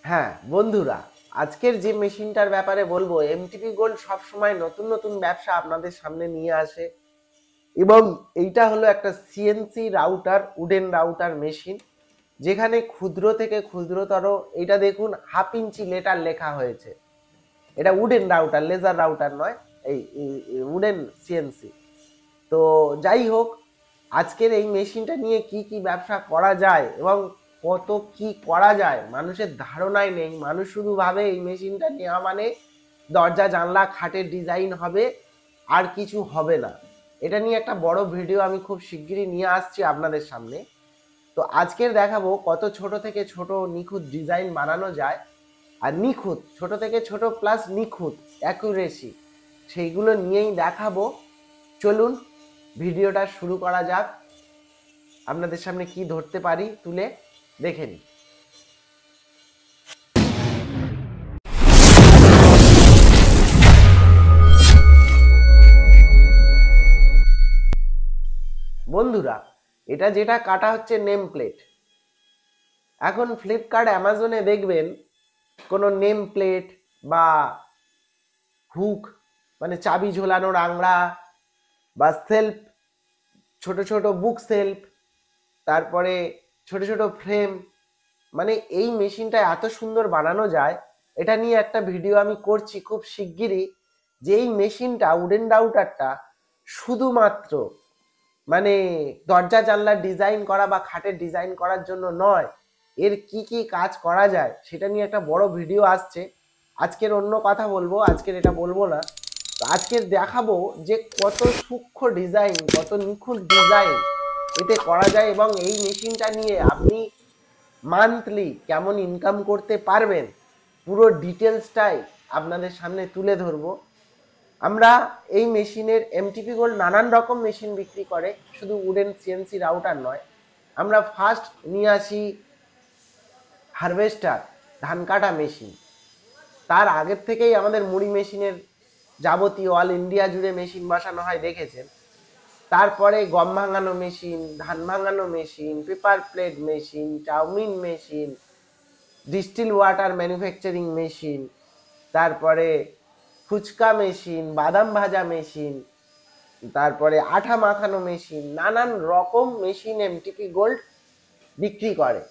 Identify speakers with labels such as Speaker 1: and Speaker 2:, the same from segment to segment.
Speaker 1: হ্যাঁ বন্ধুরা, আজকের যে মেশিনটার ব্যাপারে বলবো, এমটিপি গোল্ড সবসময় নতুন নতুন ব্যবসা আপনাদের সামনে নিয়ে আসে। এবং এইটা হলো একটা CNC router, wooden router machine, যেখানে ক্ষুদ্র থেকে ক্ষুদ্রতর, এটা দেখুন 1/2 ইঞ্চি লেটার লেখা হয়েছে। এটা উডেন রাউটার, লেজার রাউটার নয়, এই উডেন সিএনসি। তো যাই হোক, আজকের এই মেশিনটা নিয়ে কি কি ব্যবসা করা যায় এবং কত কি করা যায় মানুষের ধারণাই নেই। মানুষ শুধু ভাবে এই মেশিনটা নেওয়া মানে দরজা জানলা খাটের ডিজাইন হবে, আর কিছু হবে না। এটা নিয়ে একটা বড় ভিডিও আমি খুব শিগগিরই নিয়ে আসছি আপনাদের সামনে। তো আজকের দেখাবো কত ছোট থেকে ছোট নিখুঁত ডিজাইন বানানো যায়। আর নিখুঁত, ছোট থেকে ছোট প্লাস নিখুঁত অ্যাকুরেসি, সেইগুলো নিয়েই দেখাবো। চলুন ভিডিওটা শুরু করা যাক। আপনাদের সামনে কি ধরতে পারি তুলে দেখে নিই। বন্ধুরা, এটা যেটা কাটা হচ্ছে নেম প্লেট। এখন ফ্লিপকার্ট অ্যামাজনে দেখবেন কোনো নেম প্লেট বা হুক, মানে চাবি ঝোলানোর আংড়া, বা সেলফ, ছোট ছোট বুক সেলফ, তারপরে ছোট ছোট ফ্রেম, মানে এই মেশিনটা এত সুন্দর বানানো যায়। এটা নিয়ে একটা ভিডিও আমি করছি খুব শিগগিরই, যে এই মেশিনটা, উডেন রাউটারটা শুধুমাত্র মানে দরজা জানলার ডিজাইন করা বা খাটের ডিজাইন করার জন্য নয়, এর কি কি কাজ করা যায় সেটা নিয়ে একটা বড় ভিডিও আসছে। আজকের অন্য কথা বলবো, আজকের এটা বলবো না। তো আজকে দেখাবো যে কত সূক্ষ্ম ডিজাইন, কত নিখুঁত ডিজাইন এতে করা যায়, এবং এই মেশিনটা নিয়ে আপনি মান্থলি কেমন ইনকাম করতে পারবেন, পুরো ডিটেলসটাই আপনাদের সামনে তুলে ধরবো। আমরা এই মেশিনের, এমটিপি গোল্ড নানান রকম মেশিন বিক্রি করে, শুধু উডেন সিএনসি রাউটার নয়। আমরা ফার্স্ট নিয়ে আসি হারভেস্টার, ধান কাটা মেশিন। তার আগের থেকেই আমাদের মুড়ি মেশিনের যাবতীয় অল ইন্ডিয়া জুড়ে মেশিন বসানো হয়, দেখেছেন। তারপরে গম ভাঙানো মেশিন, ধান ভাঙানো machine, paper plate machine, chowmein machine, distil water manufacturing machine, তারপরে ফুচকা মেশিন, বাদাম ভাজা মেশিন, তারপরে আঠা মাখানো মেশিন, নানান রকম মেশিন এমটিপি গোল্ড বিক্রি করে।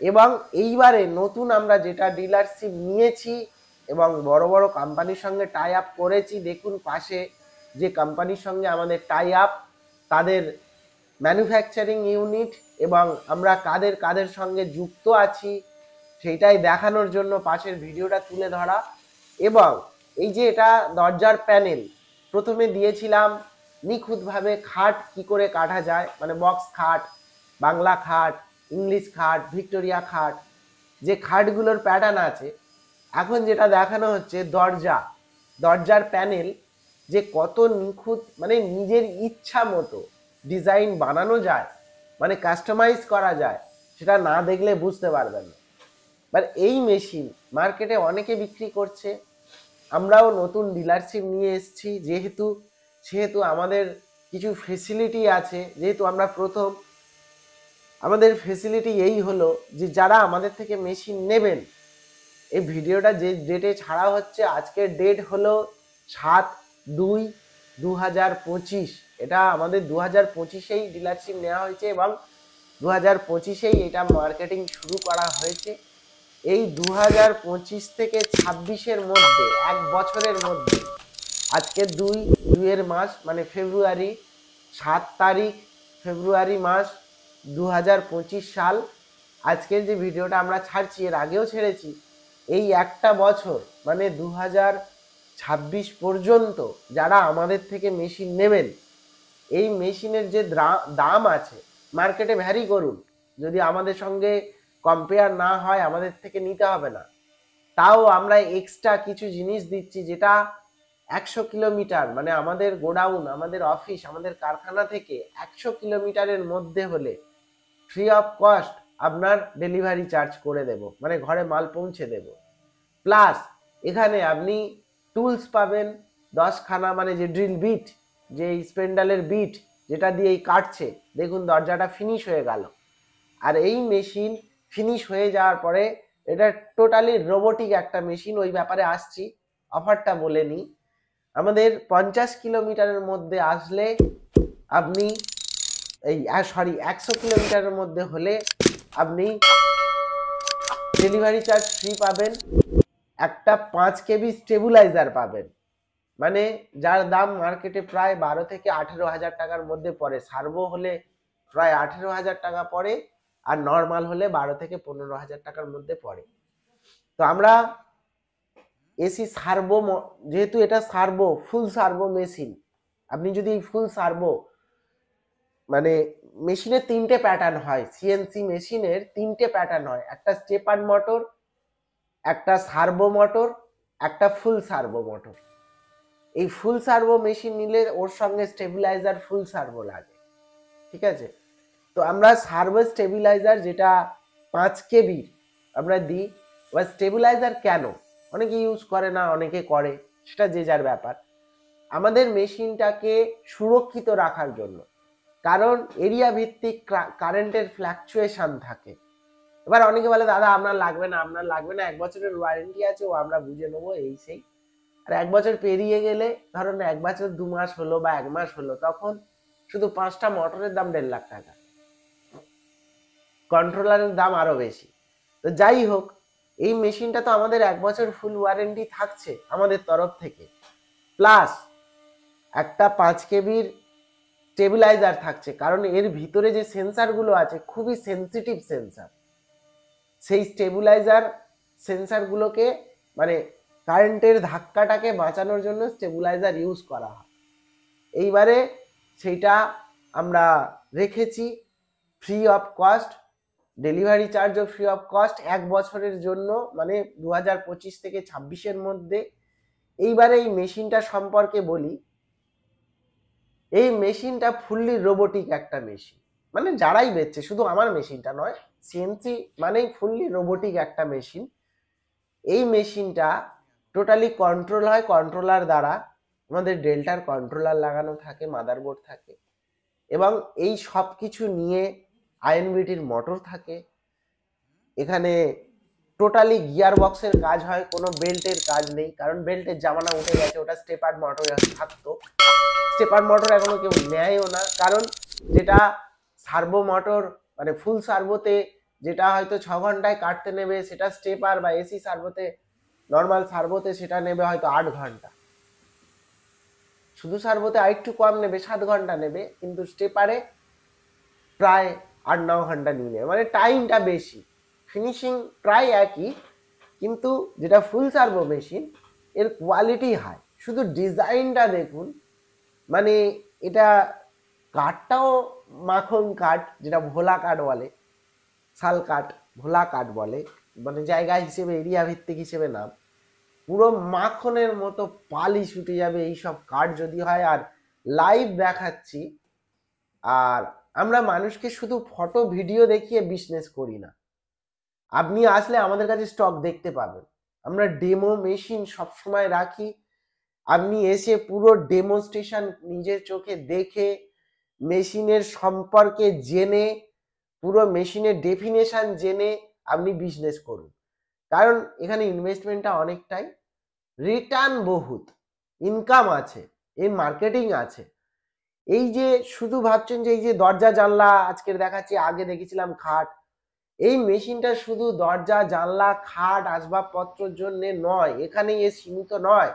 Speaker 1: এবং এইবারে নতুন আমরা যেটা ডিলারশিপ নিয়েছি এবং বড় বড় কোম্পানির সঙ্গে টাই আপ করেছি, দেখুন পাশে যে কোম্পানির সঙ্গে আমাদের টাই আপ, তাদের ম্যানুফ্যাকচারিং ইউনিট, এবং আমরা কাদের কাদের সঙ্গে যুক্ত আছি সেইটাই দেখানোর জন্য পাশের ভিডিওটা তুলে ধরা। এবং এই যে এটা দরজার প্যানেল, প্রথমে দিয়েছিলাম নিখুঁতভাবে খাট কি করে কাটা যায়, মানে বক্স খাট, বাংলা খাট, ইংলিশ খাট, ভিক্টোরিয়া খাট, যে খাটগুলোর প্যাটার্ন আছে। এখন যেটা দেখানো হচ্ছে দরজা, দরজার প্যানেল, যে কত নিখুঁত, মানে নিজের ইচ্ছা মতো ডিজাইন বানানো যায়, মানে কাস্টমাইজ করা যায়, সেটা না দেখলে বুঝতে পারবেন না। বাট এই মেশিন মার্কেটে অনেকে বিক্রি করছে, আমরাও নতুন ডিলারশিপ নিয়ে এসেছি, যেহেতু সেহেতু আমাদের কিছু ফেসিলিটি আছে, যেহেতু আমরা প্রথম। আমাদের ফেসিলিটি এই হলো যে যারা আমাদের থেকে মেশিন নেবেন, এই ভিডিওটা যে ডেটে ছাড়া হচ্ছে, আজকের ডেট হলো 7/2/2025। এটা আমাদের 2025-এই ডিলারশিপ নেওয়া হয়েছে এবং 2025-এই এটা মার্কেটিং শুরু করা হয়েছে। এই 2025 থেকে 26-এর মধ্যে, এক বছরের মধ্যে, আজকে 2/2 মাস, মানে ফেব্রুয়ারি, 7 তারিখ ফেব্রুয়ারি মাস 2025 সাল। আজকের যে ভিডিওটা আমরা ছাড়ছি, এর আগেও ছেড়েছি, এই একটা বছর মানে 2026 পর্যন্ত যারা আমাদের থেকে মেশিন নেবেন, এই মেশিনের যে দাম আছে, মার্কেটে ভ্যারি করুন, যদি আমাদের সঙ্গে কম্পেয়ার না হয় আমাদের থেকে নিতে হবে না। তাও আমরা এক্সট্রা কিছু জিনিস দিচ্ছি, যেটা 100 কিলোমিটার, মানে আমাদের গোডাউন, আমাদের অফিস, আমাদের কারখানা থেকে 100 কিলোমিটারের মধ্যে হলে ফ্রি অফ কস্ট আপনার ডেলিভারি চার্জ করে দেব, মানে ঘরে মাল পৌঁছে দেব। প্লাস এখানে আপনি টুলস পাবেন 10খানা, মানে যে ড্রিল বিট, যে স্পেন্ডালের বিট, যেটা দিয়ে এই কাটছে, দেখুন দরজাটা ফিনিশ হয়ে গেল। আর এই মেশিন ফিনিশ হয়ে যাওয়ার পরে এটা টোটালি রোবোটিক একটা মেশিন, ওই ব্যাপারে আসছি, অফারটা বলে নিই। আমাদের 50 কিলোমিটারের মধ্যে আসলে আপনি 100 কিলোমিটারের মধ্যে হলে আপনি ডেলিভারি চার্জ ফ্রি পাবেন, একটা 5 কেবি স্টেবিলাইজার পাবেন, মানে যার দাম মার্কেটে প্রায় 12 থেকে 18 হাজার টাকার মধ্যে পড়ে। সার্ভো হলে প্রায় 18 হাজার টাকা পড়ে, আর নর্মাল হলে 12 থেকে 15 হাজার টাকার মধ্যে পড়ে। তো আমরা এসি সার্ভো, যেহেতু এটা সার্ভো, ফুল সার্ভো মেশিন, আপনি যদি ফুল সার্ভো মানে মেশিনের 3টে প্যাটার্ন হয়, সিএনসি মেশিনের 3টে প্যাটার্ন হয়, একটা স্টেপার মোটর, একটা সার্ভো মোটর, একটা ফুল সার্ভো মোটর। এই ফুল সার্ভো মেশিন নিলে ওর সঙ্গে স্টেবিলাইজার ফুল সার্ভো লাগে, ঠিক আছে? তো আমরা সার্ভো স্টেবিলাইজার যেটা 5 কেবি আমরা দিই। এবার স্টেবিলাইজার কেন অনেকে ইউজ করে না, অনেকে করে, সেটা যে যার ব্যাপার। আমাদের মেশিনটাকে সুরক্ষিত রাখার জন্য, কারণ এরিয়া ভিত্তিক কারেন্টের ফ্ল্যাকচুয়েশন থাকে। এবার অনেকে বলে দাদা আপনার লাগবে না, আপনার লাগবে না, 1 বছরের ওয়ারেন্টি আছে, ও আমরা বুঝে নেবো, এই সেই। আর 1 বছর পেরিয়ে গেলে, ধরুন 1 বছর 2 মাস হলো বা 1 মাস হলো, তখন শুধু 5টা মোটরের দাম 1.5 লাখ টাকা, কন্ট্রোলারের দাম আরো বেশি। তো যাই হোক, এই মেশিনটা তো আমাদের 1 বছর ফুল ওয়ারেন্টি থাকছে আমাদের তরফ থেকে, প্লাস একটা 5 কেবির স্টেবিলাইজার থাকছে, কারণ এর ভিতরে যে সেন্সারগুলো আছে খুবই সেন্সিটিভ সেন্সার। সেই স্টেবিলাইজার সেন্সারগুলোকে মানে কারেন্টের ধাক্কাটাকে বাঁচানোর জন্য স্টেবিলাইজার ইউজ করা হয়। এইবারে সেইটা আমরা রেখেছি ফ্রি অফ কস্ট, ডেলিভারি চার্জও ফ্রি অফ কস্ট 1 বছরের জন্য, মানে 2025 থেকে 26-এর মধ্যে। এইবারে এই মেশিনটা সম্পর্কে বলি। এই মেশিনটা ফুললি রোবোটিক একটা মেশিন, মানে যারাই বেচছে, শুধু আমার মেশিনটা নয়, সিএনসি মানেই ফুললি রোবোটিক একটা মেশিন। এই মেশিনটা টোটালি কন্ট্রোল হয় কন্ট্রোলার দ্বারা। আমাদের ডেল্টার কন্ট্রোলার লাগানো থাকে, মাদারবোর্ড থাকে, এবং এই সব কিছু নিয়ে আইএনবিটির মোটর থাকে। এখানে টোটালি গিয়ার বক্সের কাজ হয়, কোনো বেল্টের কাজ নেই, কারণ বেল্টের জামানা উঠে গেছে, ওটা স্টেপার মোটর থাকতো। স্টেপার মোটর এখনো কেউ নেয়ও না, কারণ যেটা সার্ভো মোটর মানে ফুল সার্ভোতে যেটা হয়তো 6 ঘন্টায় কাটতে নেবে, সেটা স্টেপার বা এসি সার্ভোতে, নর্মাল সার্ভোতে সেটা নেবে হয়তো 8 ঘন্টা। শুধু সার্ভোতে আরেকটু কম নেবে, 7 ঘন্টা নেবে, কিন্তু স্টেপারে প্রায় 8-9 ঘন্টা নিয়ে নেবে, মানে টাইমটা বেশি, ফিনিশিং প্রায় একই, কিন্তু যেটা ফুল সার্ভো মেশিন এর কোয়ালিটি হাই। শুধু ডিজাইনটা দেখুন, মানে এটা কাঠটাও মাখন কাঠ, যেটা ভোলা কাঠ বলে, শাল কাঠ, ভোলা কাঠ বলে, মানে জায়গা হিসেবে, এরিয়া ভিত্তিক হিসেবে নাম। পুরো মাখনের মতো পালিশ উঠে যাবে এইসব কাঠ যদি হয়। আর লাইভ দেখাচ্ছি, আর আমরা মানুষকে শুধু ফটো ভিডিও দেখিয়ে বিজনেস করি না, আপনি আসলে আমাদের কাছে স্টক দেখতে পাবেন। আমরা ডেমো মেশিন সবসময় রাখি, আপনি এসে পুরো ডেমনস্ট্রেশন নিজের চোখে দেখে, মেশিনের সম্পর্কে জেনে, পুরো মেশিনের ডেফিনেশন জেনে আপনি বিজনেস করুন। কারণ এখানে ইনভেস্টমেন্টটা অনেকটাই, রিটার্ন বহুত, ইনকাম আছে, এই মার্কেটিং আছে। এই যে শুধু ভাবছেন যে এই যে দরজা জানলা আজকের দেখাচ্ছি, আগে দেখেছিলাম খাট, এই মেশিনটা শুধু দরজা জানলা খাট আসবাবপত্রের জন্য নয়, এখানে এ সীমিত নয়।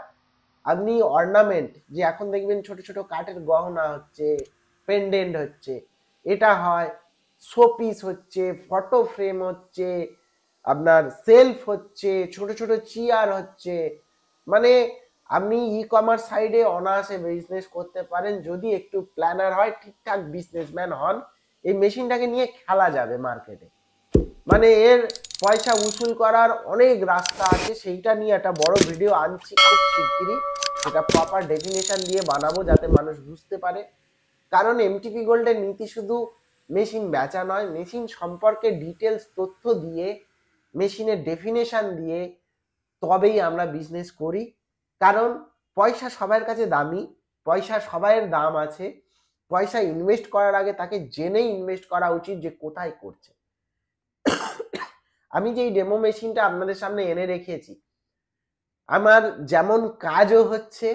Speaker 1: আপনি অর্নামেন্ট, যে এখন দেখবেন ছোট ছোট কাঠের গহনা হচ্ছে, পেন্ডেন্ট হচ্ছে, এটা হয়, শোপিস হচ্ছে, ফটো ফ্রেম হচ্ছে, আপনার সেলফ হচ্ছে, ছোট ছোট চেয়ার হচ্ছে, মানে আপনি ই কমার্স সাইডে অনায়াসে বিজনেস করতে পারেন যদি একটু প্ল্যানার হয়, ঠিকঠাক বিজনেসম্যান হন। এই মেশিনটাকে নিয়ে খেলা যাবে মার্কেটে, মানে এর পয়সা উসুল করার অনেক রাস্তা আছে। সেইটা নিয়ে একটা বড় ভিডিও আনছি খুব শিগগিরই, সেটা প্রপার ডেফিনেশন দিয়ে বানাবো যাতে মানুষ বুঝতে পারে। কারণ এমটিপি গোল্ডের নীতি শুধু মেশিন বেচা নয়, মেশিন সম্পর্কে ডিটেলস তথ্য দিয়ে, মেশিনের ডেফিনেশন দিয়ে তবেই আমরা বিজনেস করি। কারণ পয়সা সবার কাছে দামি, পয়সা সবাইয়ের দাম আছে, পয়সা ইনভেস্ট করার আগে তাকে জেনেই ইনভেস্ট করা উচিত যে কোথায় করছে। আমি যে এই ডেমো মেশিনটা আপনাদের সামনে এনে রেখেছি, আমার যেমন কাজও হচ্ছে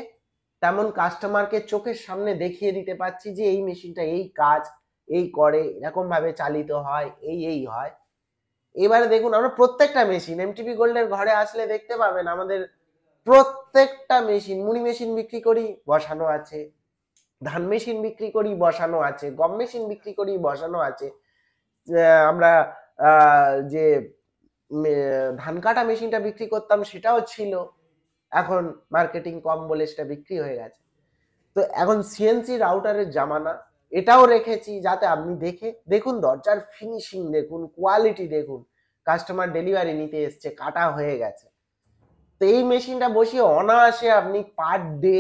Speaker 1: তেমন কাস্টমারকে চোখের সামনে দেখিয়ে দিতে পারছি যে এই মেশিনটা এই কাজ এই করে, এরকম ভাবে চালিত হয়, এই হয়। এবারে দেখুন, আমরা প্রত্যেকটা মেশিন এমটিপি গোল্ডের ঘরে আসলে দেখতে পাবেন আমাদের প্রত্যেকটা মেশিন, মুড়ি মেশিন বিক্রি করি বসানো আছে, ধান মেশিন বিক্রি করি বসানো আছে, গম মেশিন বিক্রি করি বসানো আছে। আমরা যে ধান কাটা মেশিনটা বিক্রি করতাম সেটাও ছিল, এখন মার্কেটিং কম বলে সেটা বিক্রি হয়ে গেছে। তো এখন সিএনসি রাউটারের জামানা, এটাও রেখেছি যাতে আপনি দেখুন দরজার ফিনিশিং দেখুন, কোয়ালিটি দেখুন, কাস্টমার ডেলিভারি নিতে এসছে, কাটা হয়ে গেছে। তো এই মেশিনটা বসিয়ে অনায়াসে আপনি পার ডে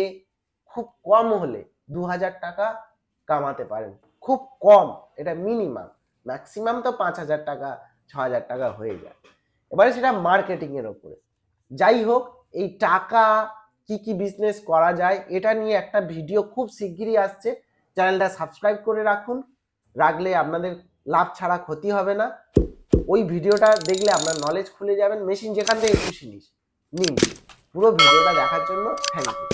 Speaker 1: খুব কম হলে 2000 টাকা কামাতে পারেন, খুব কম, এটা মিনিমাম। ম্যাক্সিমাম তো 5000 টাকা 6000 টাকা হয়ে যায়, এবারে সেটা মার্কেটিং এর উপরে। যাই হোক, এই টাকা কি কি বিজনেস করা যায় এটা নিয়ে একটা ভিডিও খুব শিগগিরই আসছে, চ্যানেলটা সাবস্ক্রাইব করে রাখলে আপনাদের লাভ ছাড়া ক্ষতি হবে না। ওই ভিডিওটা দেখলে আপনার নলেজ খুলে যাবেন, মেশিন যেখান থেকে খুশি নিন। পুরো ভিডিওটা দেখার জন্য থ্যাংক ইউ।